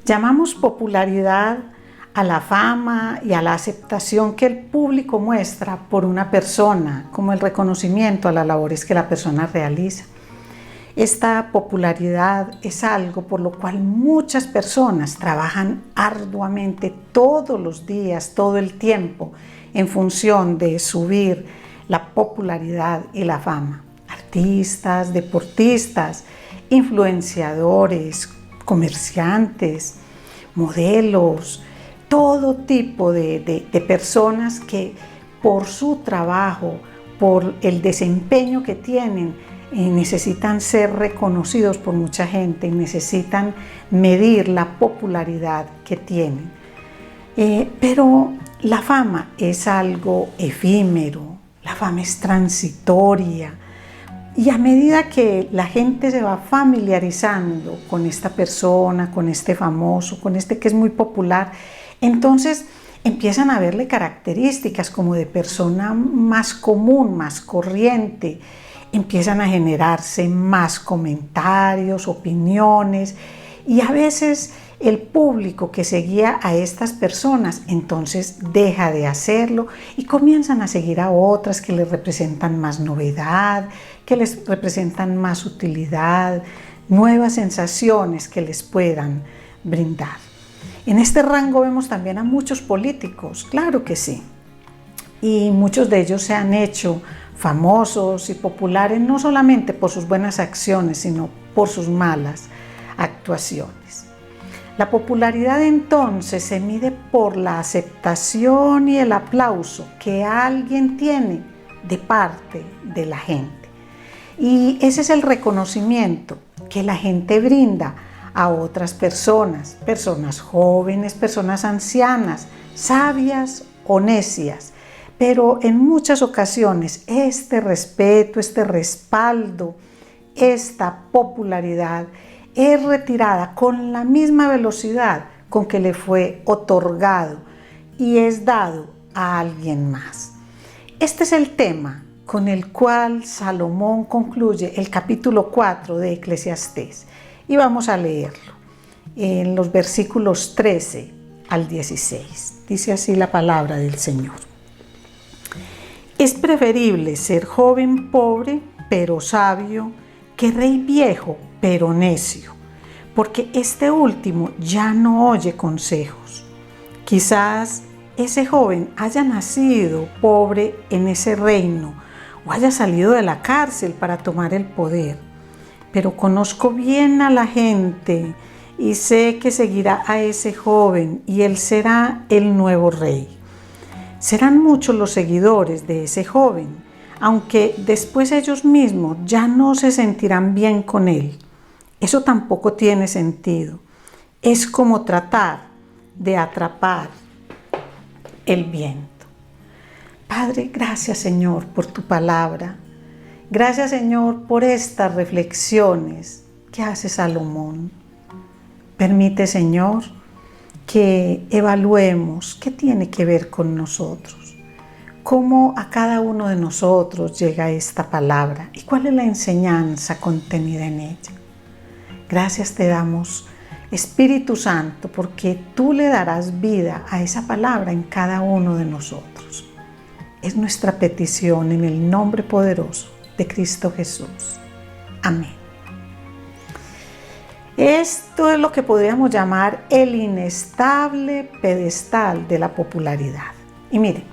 Llamamos popularidad a la fama y a la aceptación que el público muestra por una persona, como el reconocimiento a las labores que la persona realiza. Esta popularidad es algo por lo cual muchas personas trabajan arduamente todos los días, todo el tiempo, en función de subir la popularidad y la fama. Artistas, deportistas, influenciadores, comerciantes, modelos, todo tipo de personas que por su trabajo, por el desempeño que tienen, necesitan ser reconocidos por mucha gente y necesitan medir la popularidad que tienen. Pero la fama es algo efímero, la fama es transitoria. Y a medida que la gente se va familiarizando con esta persona, con este famoso, con este que es muy popular, entonces empiezan a verle características como de persona más común, más corriente. Empiezan a generarse más comentarios, opiniones, y a veces el público que seguía a estas personas entonces deja de hacerlo y comienzan a seguir a otras que les representan más novedad, que les representan más utilidad, nuevas sensaciones que les puedan brindar. En este rango vemos también a muchos políticos, claro que sí, y muchos de ellos se han hecho famosos y populares no solamente por sus buenas acciones, sino por sus malas actuaciones. La popularidad entonces se mide por la aceptación y el aplauso que alguien tiene de parte de la gente. Y ese es el reconocimiento que la gente brinda a otras personas, personas jóvenes, personas ancianas, sabias o necias. Pero en muchas ocasiones este respeto, este respaldo, esta popularidad es retirada con la misma velocidad con que le fue otorgado y es dado a alguien más. Este es el tema con el cual Salomón concluye el capítulo 4 de Eclesiastés y vamos a leerlo en los versículos 13 al 16. Dice así la palabra del Señor. Es preferible ser joven pobre, pero sabio, que rey viejo, pero necio, porque este último ya no oye consejos. Quizás ese joven haya nacido pobre en ese reino o haya salido de la cárcel para tomar el poder, pero conozco bien a la gente y sé que seguirá a ese joven y él será el nuevo rey. Serán muchos los seguidores de ese joven, aunque después ellos mismos ya no se sentirán bien con él. Eso tampoco tiene sentido. Es como tratar de atrapar el viento. Padre, gracias Señor por tu palabra. Gracias Señor por estas reflexiones que hace Salomón. Permite Señor que evaluemos qué tiene que ver con nosotros, cómo a cada uno de nosotros llega esta palabra y cuál es la enseñanza contenida en ella. Gracias te damos, Espíritu Santo, porque tú le darás vida a esa palabra en cada uno de nosotros. Es nuestra petición en el nombre poderoso de Cristo Jesús. Amén. Esto es lo que podríamos llamar el inestable pedestal de la popularidad. Y mire,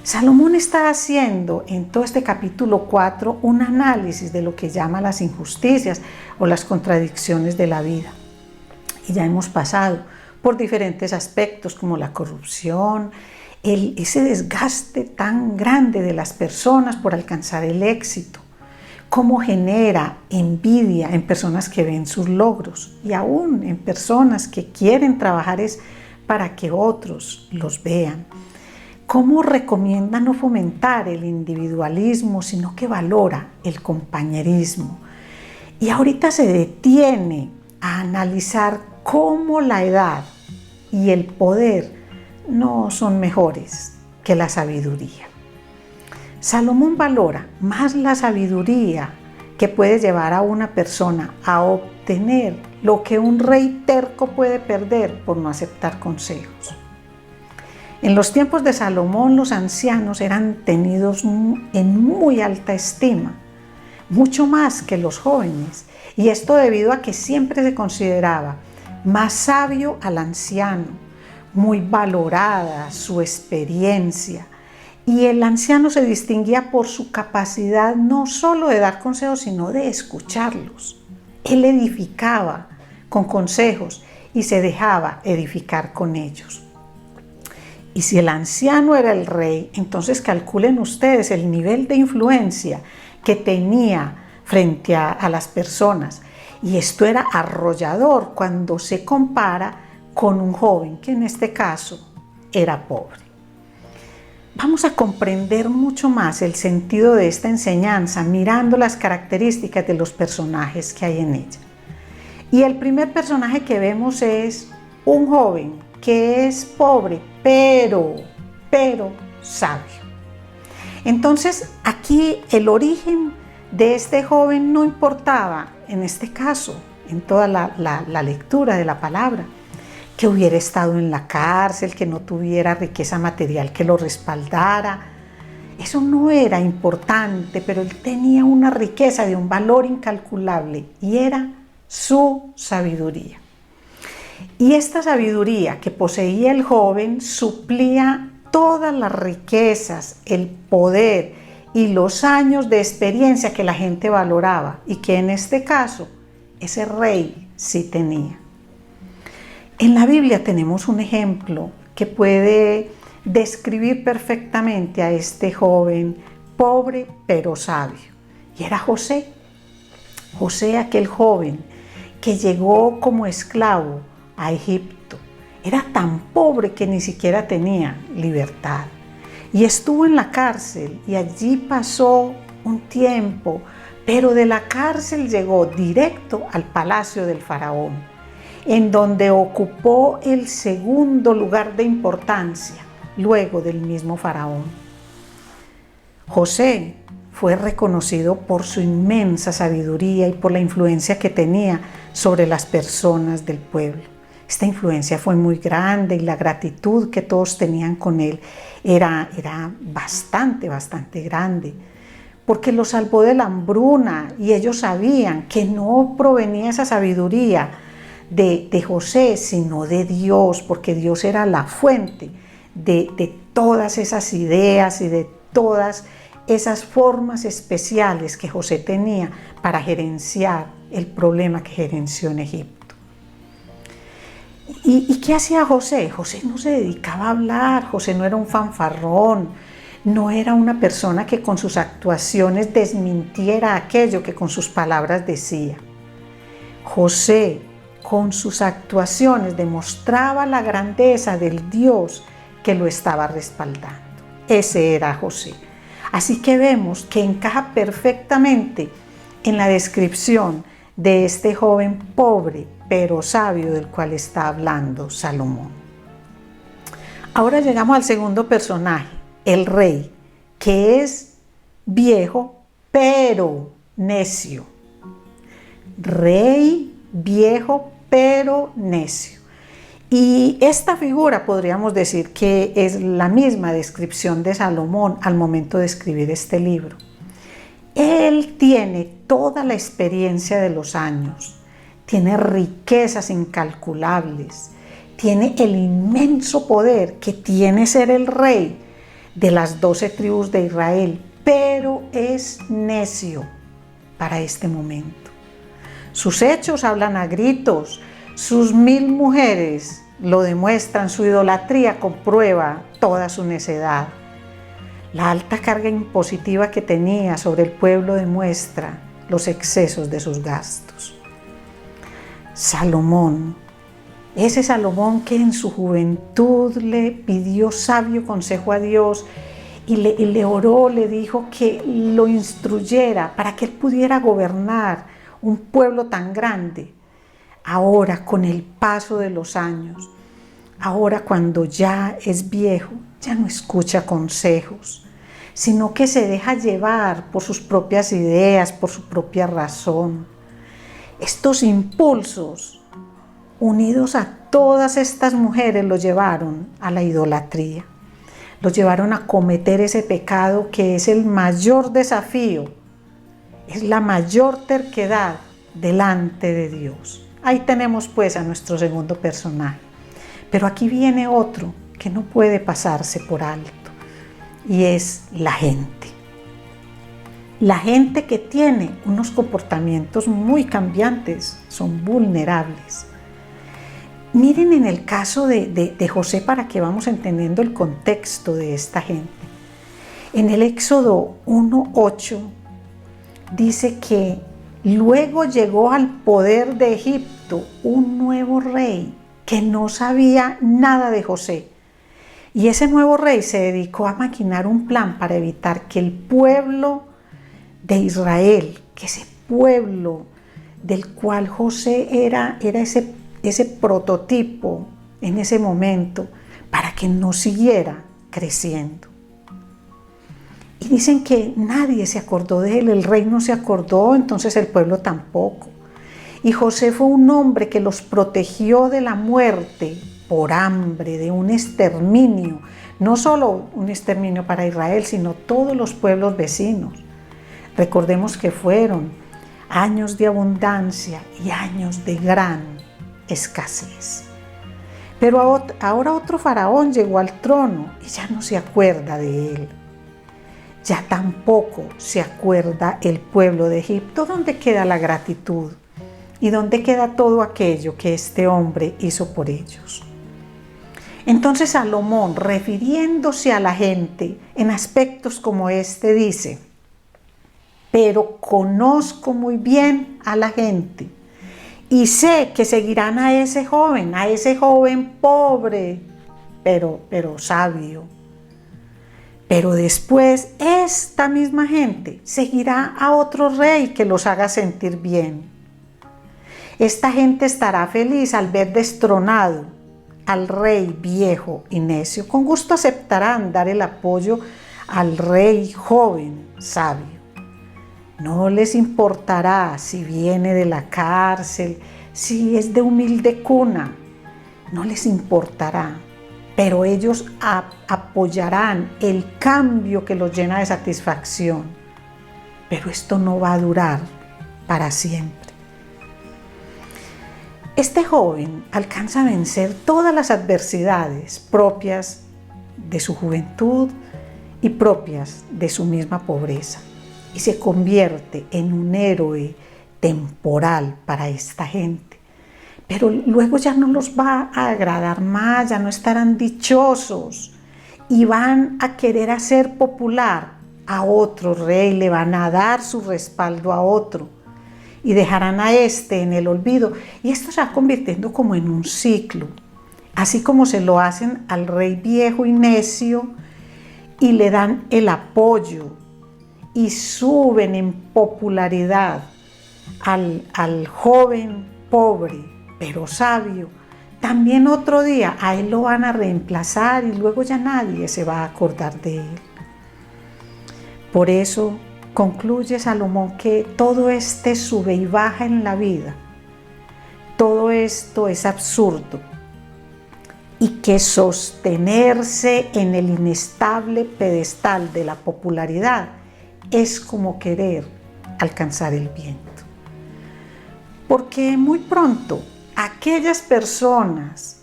Salomón está haciendo en todo este capítulo 4 un análisis de lo que llama las injusticias o las contradicciones de la vida. Y ya hemos pasado por diferentes aspectos como la corrupción, ese desgaste tan grande de las personas por alcanzar el éxito, cómo genera envidia en personas que ven sus logros y aún en personas que quieren trabajar para que otros los vean. Cómo recomienda no fomentar el individualismo, sino que valora el compañerismo. Y ahorita se detiene a analizar cómo la edad y el poder no son mejores que la sabiduría. Salomón valora más la sabiduría que puede llevar a una persona a obtener lo que un rey terco puede perder por no aceptar consejos. En los tiempos de Salomón, los ancianos eran tenidos en muy alta estima, mucho más que los jóvenes, y esto debido a que siempre se consideraba más sabio al anciano, muy valorada su experiencia, y el anciano se distinguía por su capacidad no solo de dar consejos, sino de escucharlos. Él edificaba con consejos y se dejaba edificar con ellos. Y si el anciano era el rey, entonces calculen ustedes el nivel de influencia que tenía frente a las personas. Y esto era arrollador cuando se compara con un joven, que en este caso era pobre. Vamos a comprender mucho más el sentido de esta enseñanza mirando las características de los personajes que hay en ella. Y el primer personaje que vemos es un joven que es pobre, pero sabio. Entonces, aquí el origen de este joven no importaba, en este caso, en toda la lectura de la palabra, que hubiera estado en la cárcel, que no tuviera riqueza material que lo respaldara. Eso no era importante, pero él tenía una riqueza de un valor incalculable y era su sabiduría. Y esta sabiduría que poseía el joven suplía todas las riquezas, el poder y los años de experiencia que la gente valoraba y que en este caso ese rey sí tenía. En la Biblia tenemos un ejemplo que puede describir perfectamente a este joven pobre pero sabio, y era José. José, aquel joven que llegó como esclavo a Egipto, era tan pobre que ni siquiera tenía libertad y estuvo en la cárcel y allí pasó un tiempo, pero de la cárcel llegó directo al palacio del faraón, en donde ocupó el segundo lugar de importancia luego del mismo faraón. José fue reconocido por su inmensa sabiduría y por la influencia que tenía sobre las personas del pueblo. Esta influencia fue muy grande y la gratitud que todos tenían con él era bastante grande, porque lo salvó de la hambruna y ellos sabían que no provenía esa sabiduría de José, sino de Dios, porque Dios era la fuente de todas esas ideas y de todas esas formas especiales que José tenía para gerenciar el problema que gerenció en Egipto. ¿Y qué hacía José? José no se dedicaba a hablar, José no era un fanfarrón, no era una persona que con sus actuaciones desmintiera aquello que con sus palabras decía. José, con sus actuaciones, demostraba la grandeza del Dios que lo estaba respaldando. Ese era José. Así que vemos que encaja perfectamente en la descripción de este joven pobre pero sabio del cual está hablando Salomón. Ahora llegamos al segundo personaje, el rey, que es viejo pero necio. Rey viejo pero necio. Y esta figura podríamos decir que es la misma descripción de Salomón al momento de escribir este libro. Él tiene toda la experiencia de los años, tiene riquezas incalculables, tiene el inmenso poder que tiene ser el rey de las 12 tribus de Israel, pero es necio para este momento. Sus hechos hablan a gritos, sus 1000 mujeres lo demuestran, su idolatría comprueba toda su necedad. La alta carga impositiva que tenía sobre el pueblo demuestra los excesos de sus gastos. Salomón, ese Salomón que en su juventud le pidió sabio consejo a Dios y le oró, le dijo que lo instruyera para que él pudiera gobernar un pueblo tan grande. Ahora, con el paso de los años, ahora cuando ya es viejo, ya no escucha consejos, sino que se deja llevar por sus propias ideas, por su propia razón. Estos impulsos, unidos a todas estas mujeres, los llevaron a la idolatría. Los llevaron a cometer ese pecado que es el mayor desafío, es la mayor terquedad delante de Dios. Ahí tenemos pues a nuestro segundo personaje. Pero aquí viene otro que no puede pasarse por alto, y es la gente. La gente que tiene unos comportamientos muy cambiantes, son vulnerables. Miren en el caso de José para que vamos entendiendo el contexto de esta gente. En el Éxodo 1:8 dice que luego llegó al poder de Egipto un nuevo rey que no sabía nada de José. Y ese nuevo rey se dedicó a maquinar un plan para evitar que el pueblo de Israel, que ese pueblo del cual José era ese prototipo en ese momento, para que no siguiera creciendo. Y dicen que nadie se acordó de él, el rey no se acordó, entonces el pueblo tampoco. Y José fue un hombre que los protegió de la muerte por hambre, de un exterminio, no solo un exterminio para Israel, sino todos los pueblos vecinos. Recordemos que fueron años de abundancia y años de gran escasez. Pero ahora otro faraón llegó al trono y ya no se acuerda de él. Ya tampoco se acuerda el pueblo de Egipto. ¿Dónde queda la gratitud? ¿Y dónde queda todo aquello que este hombre hizo por ellos? Entonces Salomón, refiriéndose a la gente en aspectos como este, dice: pero conozco muy bien a la gente y sé que seguirán a ese joven pobre, pero sabio. Pero después esta misma gente seguirá a otro rey que los haga sentir bien. Esta gente estará feliz al ver destronado al rey viejo y necio. Con gusto aceptarán dar el apoyo al rey joven, sabio. No les importará si viene de la cárcel, si es de humilde cuna. No les importará. Pero ellos apoyarán el cambio que los llena de satisfacción. Pero esto no va a durar para siempre. Este joven alcanza a vencer todas las adversidades propias de su juventud y propias de su misma pobreza y se convierte en un héroe temporal para esta gente. Pero luego ya no los va a agradar más, ya no estarán dichosos y van a querer hacer popular a otro rey, le van a dar su respaldo a otro y dejarán a este en el olvido. Y esto se va convirtiendo como en un ciclo, así como se lo hacen al rey viejo y necio y le dan el apoyo y suben en popularidad al joven pobre pero sabio. También otro día a él lo van a reemplazar y luego ya nadie se va a acordar de él. Por eso concluye Salomón que todo este sube y baja en la vida, todo esto es absurdo y que sostenerse en el inestable pedestal de la popularidad es como querer alcanzar el viento. Porque muy pronto aquellas personas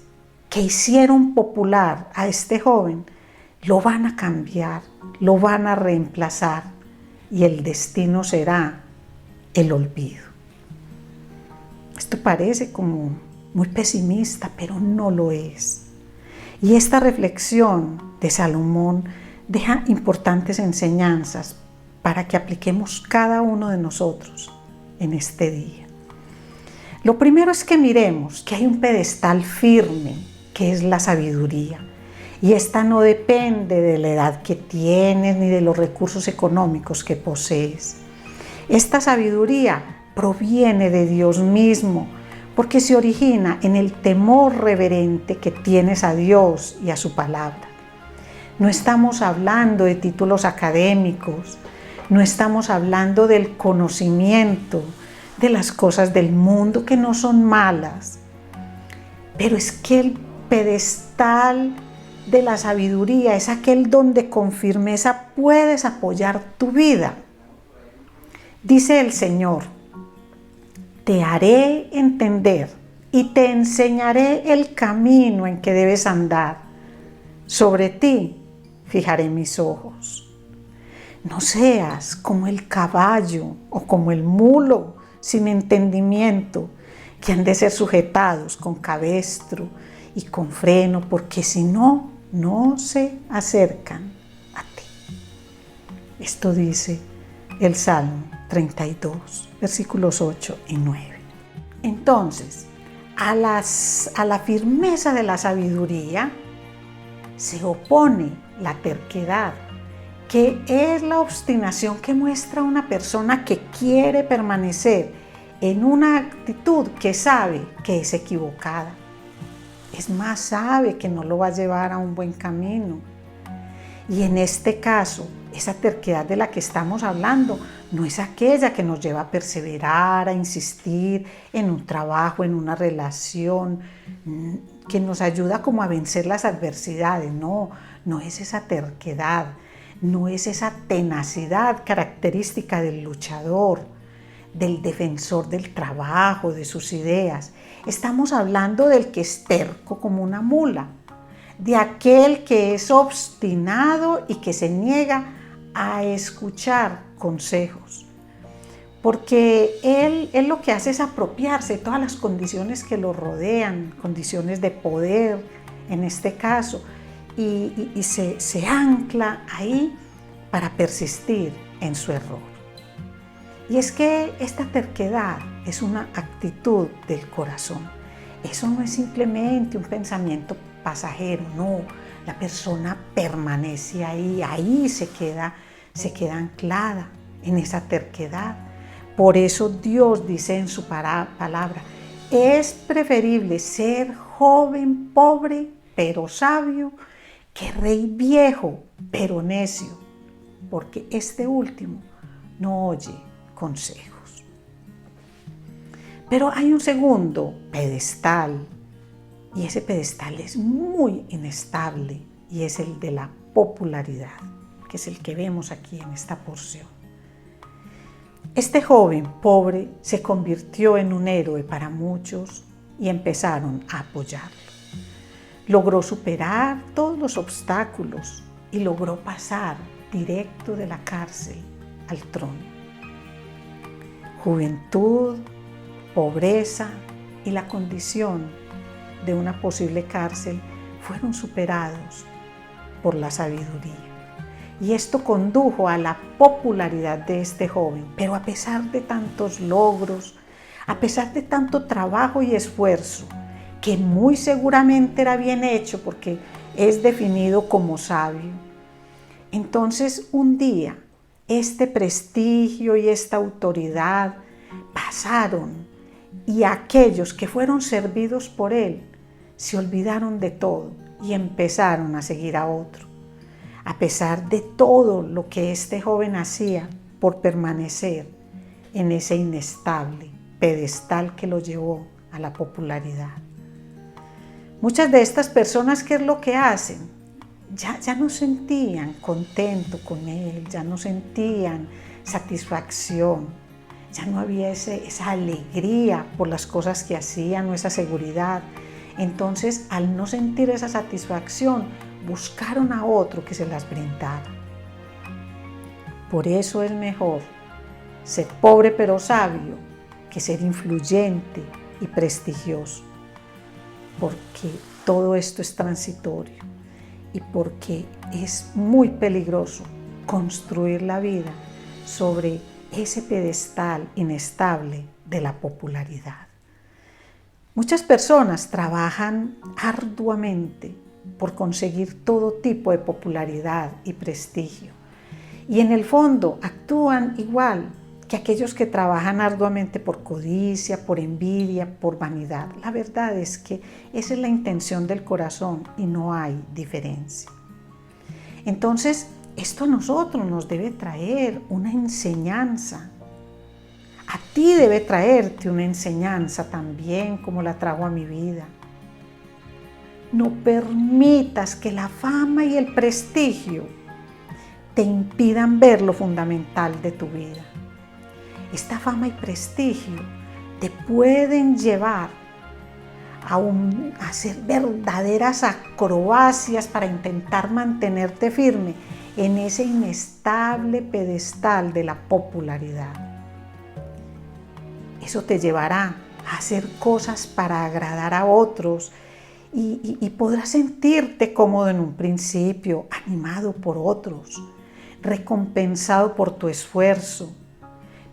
que hicieron popular a este joven lo van a cambiar, lo van a reemplazar y el destino será el olvido. Esto parece como muy pesimista, pero no lo es. Y esta reflexión de Salomón deja importantes enseñanzas para que apliquemos cada uno de nosotros en este día. Lo primero es que miremos que hay un pedestal firme, que es la sabiduría. Y esta no depende de la edad que tienes ni de los recursos económicos que posees. Esta sabiduría proviene de Dios mismo, porque se origina en el temor reverente que tienes a Dios y a su palabra. No estamos hablando de títulos académicos, no estamos hablando del conocimiento, de las cosas del mundo que no son malas, pero es que el pedestal de la sabiduría es aquel donde con firmeza puedes apoyar tu vida. Dice el Señor: te haré entender y te enseñaré el camino en que debes andar. Sobre ti fijaré mis ojos. No seas como el caballo o como el mulo sin entendimiento, que han de ser sujetados con cabestro y con freno, porque si no, no se acercan a ti. Esto dice el Salmo 32, versículos 8 y 9. Entonces, a la firmeza de la sabiduría se opone la terquedad, que es la obstinación que muestra una persona que quiere permanecer en una actitud que sabe que es equivocada. Es más, sabe que no lo va a llevar a un buen camino. Y en este caso, esa terquedad de la que estamos hablando no es aquella que nos lleva a perseverar, a insistir en un trabajo, en una relación, que nos ayuda como a vencer las adversidades. No, no es esa terquedad, no es esa tenacidad característica del luchador, del defensor del trabajo, de sus ideas. Estamos hablando del que es terco como una mula, de aquel que es obstinado y que se niega a escuchar consejos, porque él lo que hace es apropiarse de todas las condiciones que lo rodean, condiciones de poder en este caso, y se ancla ahí para persistir en su error. Y es que esta terquedad es una actitud del corazón. Eso no es simplemente un pensamiento pasajero, no. La persona permanece ahí se queda anclada en esa terquedad. Por eso Dios dice en su palabra: es preferible ser joven pobre pero sabio que rey viejo pero necio, porque este último no oye consejos. Pero hay un segundo pedestal, y ese pedestal es muy inestable, y es el de la popularidad, que es el que vemos aquí en esta porción. Este joven pobre se convirtió en un héroe para muchos y empezaron a apoyarlo. Logró superar todos los obstáculos y logró pasar directo de la cárcel al trono. Juventud, pobreza y la condición de una posible cárcel fueron superados por la sabiduría. Y esto condujo a la popularidad de este joven. Pero a pesar de tantos logros, a pesar de tanto trabajo y esfuerzo, que muy seguramente era bien hecho porque es definido como sabio, entonces un día este prestigio y esta autoridad pasaron, y aquellos que fueron servidos por él se olvidaron de todo y empezaron a seguir a otro. A pesar de todo lo que este joven hacía por permanecer en ese inestable pedestal que lo llevó a la popularidad. Muchas de estas personas, ¿qué es lo que hacen? Ya no sentían contento con él, ya no sentían satisfacción, ya no había esa alegría por las cosas que hacían o esa seguridad. Entonces, al no sentir esa satisfacción, buscaron a otro que se las brindara. Por eso es mejor ser pobre pero sabio que ser influyente y prestigioso, porque todo esto es transitorio y porque es muy peligroso construir la vida sobre ese pedestal inestable de la popularidad. Muchas personas trabajan arduamente por conseguir todo tipo de popularidad y prestigio, y en el fondo actúan igual que aquellos que trabajan arduamente por codicia, por envidia, por vanidad. La verdad es que esa es la intención del corazón y no hay diferencia. Entonces, esto a nosotros nos debe traer una enseñanza a ti debe traerte una enseñanza también como la trajo a mi vida. No permitas que la fama y el prestigio te impidan ver lo fundamental de tu vida. Esta fama y prestigio te pueden llevar a hacer verdaderas acrobacias para intentar mantenerte firme en ese inestable pedestal de la popularidad. Eso te llevará a hacer cosas para agradar a otros y podrás sentirte cómodo en un principio, animado por otros, recompensado por tu esfuerzo.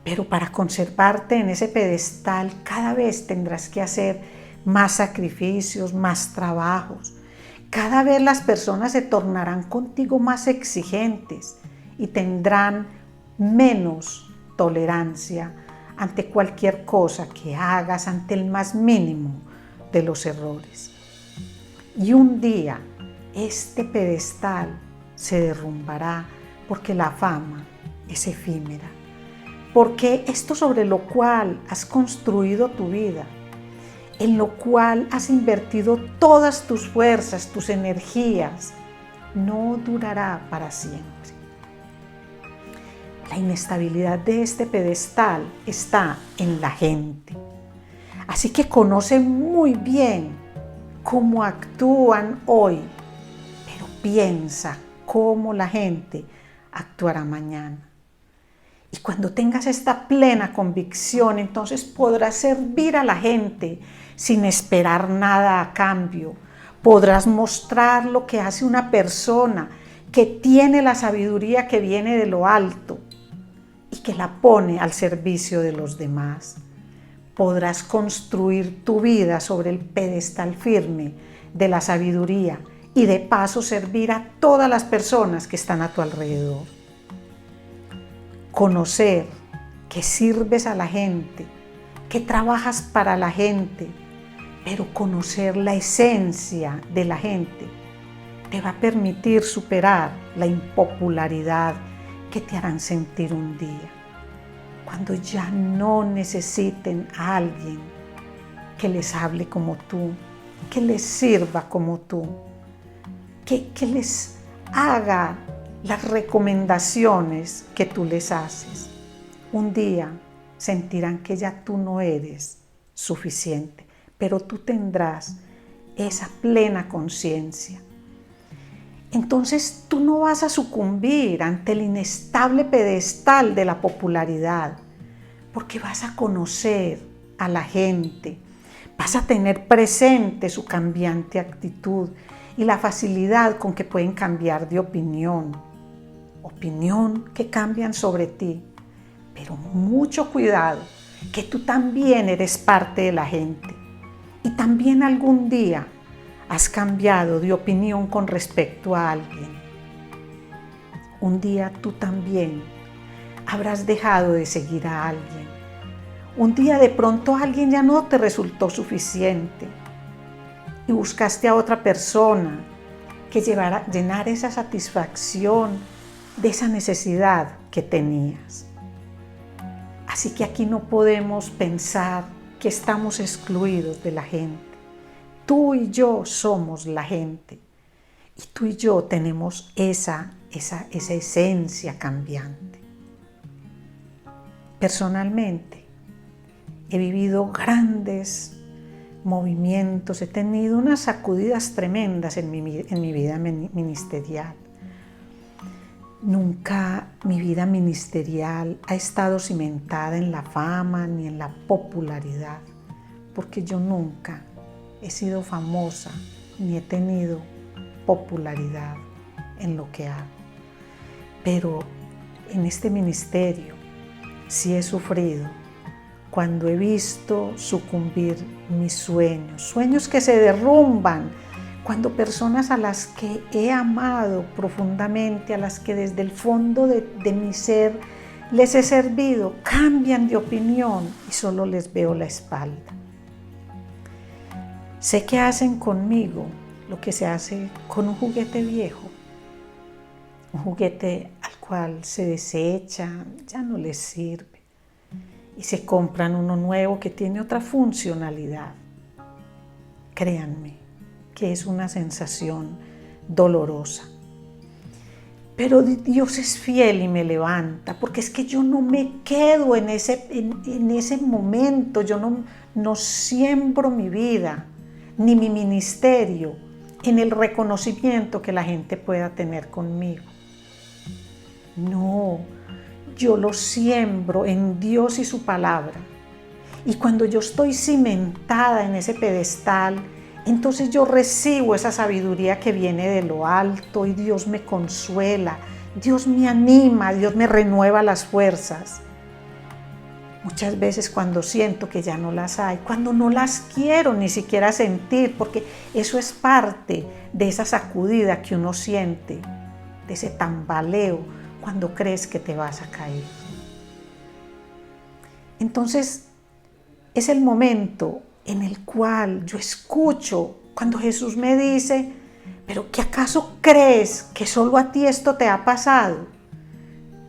Pero para conservarte en ese pedestal cada vez tendrás que hacer más sacrificios, más trabajos. Cada vez las personas se tornarán contigo más exigentes y tendrán menos tolerancia ante cualquier cosa que hagas, ante el más mínimo de los errores. Y un día este pedestal se derrumbará porque la fama es efímera, porque esto sobre lo cual has construido tu vida, en lo cual has invertido todas tus fuerzas, tus energías, no durará para siempre. La inestabilidad de este pedestal está en la gente. Así que conoce muy bien cómo actúan hoy, pero piensa cómo la gente actuará mañana. Y cuando tengas esta plena convicción, entonces podrás servir a la gente sin esperar nada a cambio. Podrás mostrar lo que hace una persona que tiene la sabiduría que viene de lo alto y que la pone al servicio de los demás. Podrás construir tu vida sobre el pedestal firme de la sabiduría y de paso servir a todas las personas que están a tu alrededor. Conocer que sirves a la gente, que trabajas para la gente, pero conocer la esencia de la gente te va a permitir superar la impopularidad que te harán sentir un día, cuando ya no necesiten a alguien que les hable como tú, que les sirva como tú, que les haga las recomendaciones que tú les haces. Un día sentirán que ya tú no eres suficiente, pero tú tendrás esa plena conciencia. Entonces tú no vas a sucumbir ante el inestable pedestal de la popularidad, porque vas a conocer a la gente, vas a tener presente su cambiante actitud y la facilidad con que pueden cambiar de opinión que cambian sobre ti. Pero mucho cuidado, que tú también eres parte de la gente y también algún día has cambiado de opinión con respecto a alguien. Un día tú también habrás dejado de seguir a alguien. Un día de pronto alguien ya no te resultó suficiente y buscaste a otra persona que llenara esa satisfacción de esa necesidad que tenías. Así que aquí no podemos pensar que estamos excluidos de la gente. Tú y yo somos la gente y tú y yo tenemos esa esencia cambiante. Personalmente he vivido grandes movimientos, he tenido unas sacudidas tremendas en mi vida ministerial. Nunca mi vida ministerial ha estado cimentada en la fama ni en la popularidad, porque yo nunca he sido famosa ni he tenido popularidad en lo que hago. Pero en este ministerio sí he sufrido cuando he visto sucumbir mis sueños que se derrumban, cuando personas a las que he amado profundamente, a las que desde el fondo de mi ser les he servido, cambian de opinión y solo les veo la espalda. Sé que hacen conmigo lo que se hace con un juguete viejo, un juguete al cual se desecha, ya no les sirve. y se compran uno nuevo que tiene otra funcionalidad. Créanme que es una sensación dolorosa. Pero Dios es fiel y me levanta, porque es que yo no me quedo en ese momento, yo no siembro mi vida ni mi ministerio en el reconocimiento que la gente pueda tener conmigo. No, yo lo siembro en Dios y su palabra. Y cuando yo estoy cimentada en ese pedestal, entonces yo recibo esa sabiduría que viene de lo alto y Dios me consuela, Dios me anima, Dios me renueva las fuerzas. Muchas veces cuando siento que ya no las hay, cuando no las quiero ni siquiera sentir, porque eso es parte de esa sacudida que uno siente, de ese tambaleo cuando crees que te vas a caer. Entonces es el momento en el cual yo escucho cuando Jesús me dice, ¿pero qué acaso crees que solo a ti esto te ha pasado?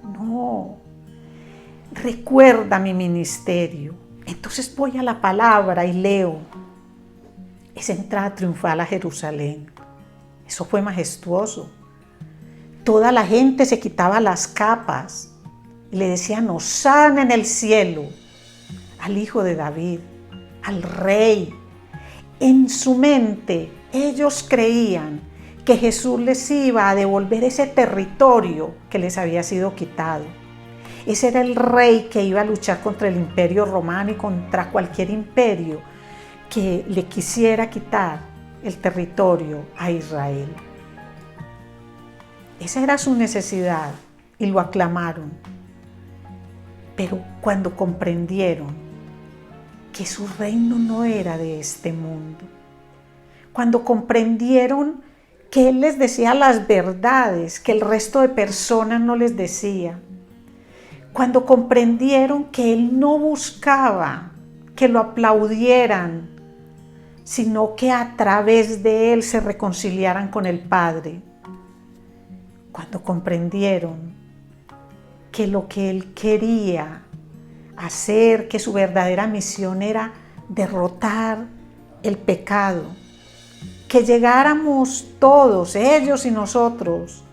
No, recuerda mi ministerio. Entonces voy a la palabra y leo esa entrada triunfal a Jerusalén. Eso fue majestuoso. Toda la gente se quitaba las capas y le decían hosana en el cielo al Hijo de David, al Rey. En su mente ellos creían que Jesús les iba a devolver ese territorio que les había sido quitado. Ese era el rey que iba a luchar contra el imperio romano y contra cualquier imperio que le quisiera quitar el territorio a Israel. Esa era su necesidad y lo aclamaron. Pero cuando comprendieron que su reino no era de este mundo, cuando comprendieron que Él les decía las verdades que el resto de personas no les decía, cuando comprendieron que Él no buscaba que lo aplaudieran, sino que a través de Él se reconciliaran con el Padre, cuando comprendieron que lo que Él quería hacer, que su verdadera misión era derrotar el pecado, que llegáramos todos, ellos y nosotros,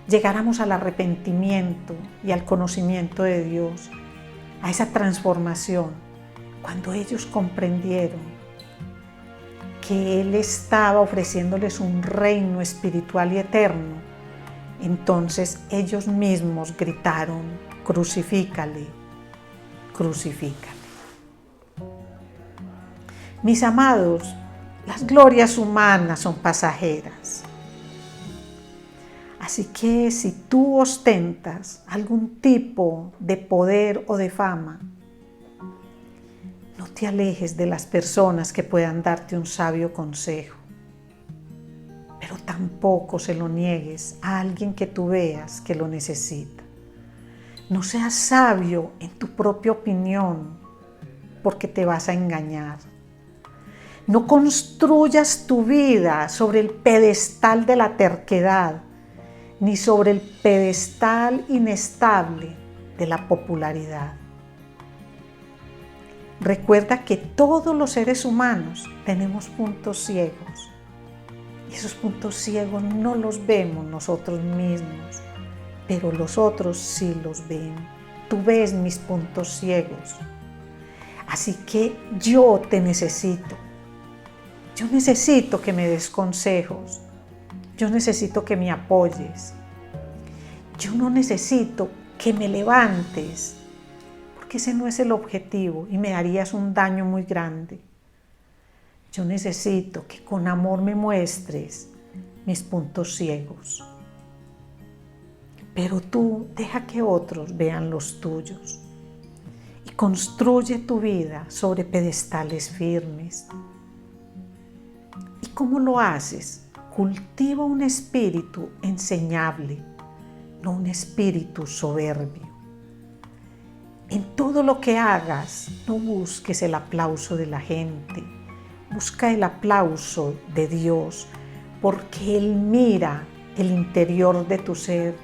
llegáramos al arrepentimiento y al conocimiento de Dios, a esa transformación. Cuando ellos comprendieron que Él estaba ofreciéndoles un reino espiritual y eterno, entonces ellos mismos gritaron, crucifícale, crucifícale. Mis amados, las glorias humanas son pasajeras. Así que si tú ostentas algún tipo de poder o de fama, no te alejes de las personas que puedan darte un sabio consejo, pero tampoco se lo niegues a alguien que tú veas que lo necesita. No seas sabio en tu propia opinión, porque te vas a engañar. No construyas tu vida sobre el pedestal de la terquedad, ni sobre el pedestal inestable de la popularidad. Recuerda que todos los seres humanos tenemos puntos ciegos, y esos puntos ciegos no los vemos nosotros mismos, pero los otros sí los ven. Tú ves mis puntos ciegos. Así que yo te necesito. Yo necesito que me des consejos. Yo necesito que me apoyes. Yo no necesito que me levantes, porque ese no es el objetivo y me harías un daño muy grande. Yo necesito que con amor me muestres mis puntos ciegos. Pero tú deja que otros vean los tuyos y construye tu vida sobre pedestales firmes. ¿Y cómo lo haces? Cultiva un espíritu enseñable, no un espíritu soberbio. En todo lo que hagas, no busques el aplauso de la gente, busca el aplauso de Dios, porque Él mira el interior de tu ser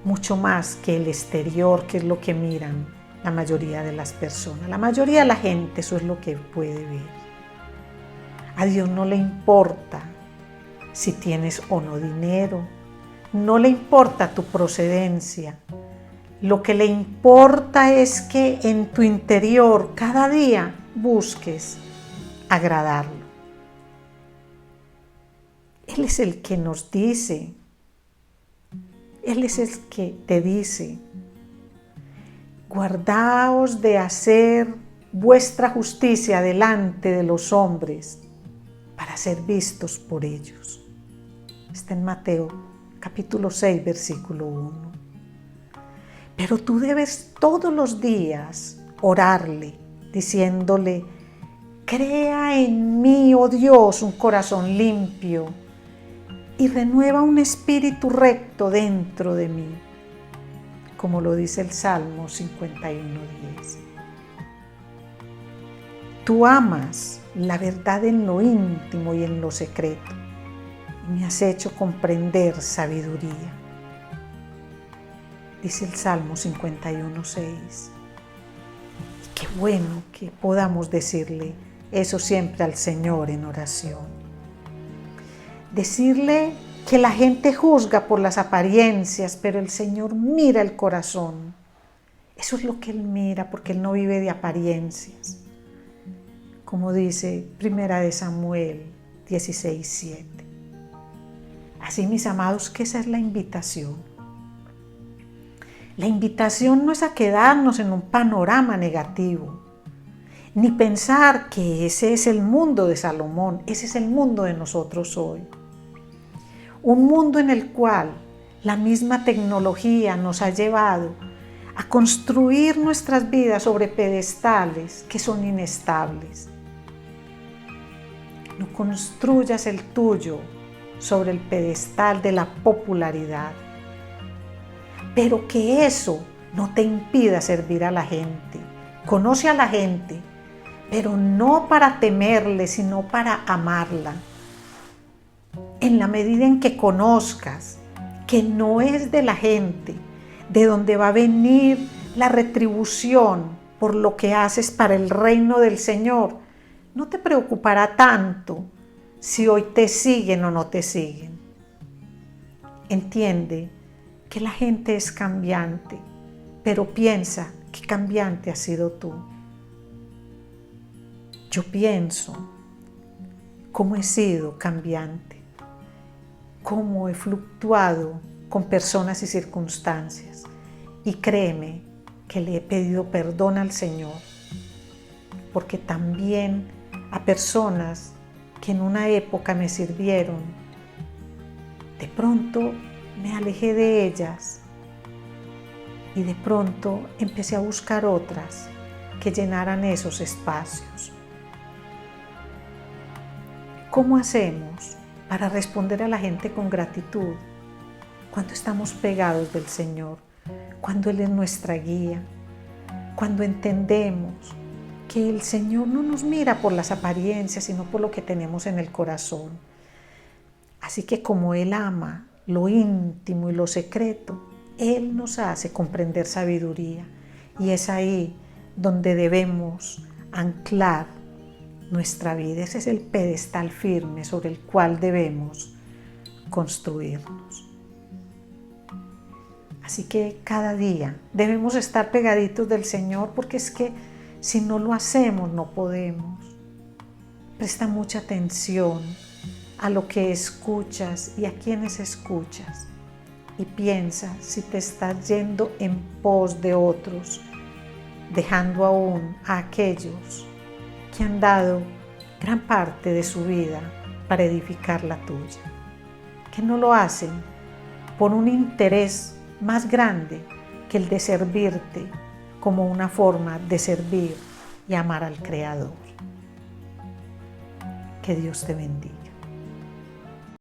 mucho más que el exterior, que es lo que miran la mayoría de las personas. La mayoría de la gente eso es lo que puede ver. A Dios no le importa si tienes o no dinero, no le importa tu procedencia. Lo que le importa es que en tu interior cada día busques agradarlo. Él es el que nos dice, Él es el que te dice: guardaos de hacer vuestra justicia delante de los hombres para ser vistos por ellos. Está en Mateo capítulo 6, versículo 1. Pero tú debes todos los días orarle, diciéndole: crea en mí, oh Dios, un corazón limpio y renueva un espíritu recto dentro de mí, como lo dice el Salmo 51:10. Tú amas la verdad en lo íntimo y en lo secreto, y me has hecho comprender sabiduría. Dice el Salmo 51:6. Y qué bueno que podamos decirle eso siempre al Señor en oración. Decirle que la gente juzga por las apariencias, pero el Señor mira el corazón. Eso es lo que Él mira, porque Él no vive de apariencias. Como dice 1 Samuel 16:7. Así, mis amados, que esa es la invitación. La invitación no es a quedarnos en un panorama negativo, ni pensar que ese es el mundo de Salomón, ese es el mundo de nosotros hoy. Un mundo en el cual la misma tecnología nos ha llevado a construir nuestras vidas sobre pedestales que son inestables. No construyas el tuyo sobre el pedestal de la popularidad, pero que eso no te impida servir a la gente. Conoce a la gente, pero no para temerle, sino para amarla. En la medida en que conozcas que no es de la gente de donde va a venir la retribución por lo que haces para el reino del Señor, no te preocupará tanto si hoy te siguen o no te siguen. Entiende que la gente es cambiante, pero piensa que cambiante has sido tú. Yo pienso cómo he sido cambiante, cómo he fluctuado con personas y circunstancias. Y créeme que le he pedido perdón al Señor, porque también a personas que en una época me sirvieron, de pronto me alejé de ellas y de pronto empecé a buscar otras que llenaran esos espacios. ¿Cómo hacemos para responder a la gente con gratitud cuando estamos pegados del Señor, cuando Él es nuestra guía, cuando entendemos que el Señor no nos mira por las apariencias, sino por lo que tenemos en el corazón? Así que como Él ama lo íntimo y lo secreto, Él nos hace comprender sabiduría, y es ahí donde debemos anclar nuestra vida. Ese es el pedestal firme sobre el cual debemos construirnos. Así que cada día debemos estar pegaditos del Señor, porque es que si no lo hacemos no podemos. Presta mucha atención a lo que escuchas y a quienes escuchas, y piensa si te estás yendo en pos de otros, dejando aún a aquellos que han dado gran parte de su vida para edificar la tuya, que no lo hacen por un interés más grande que el de servirte como una forma de servir y amar al Creador. Que Dios te bendiga.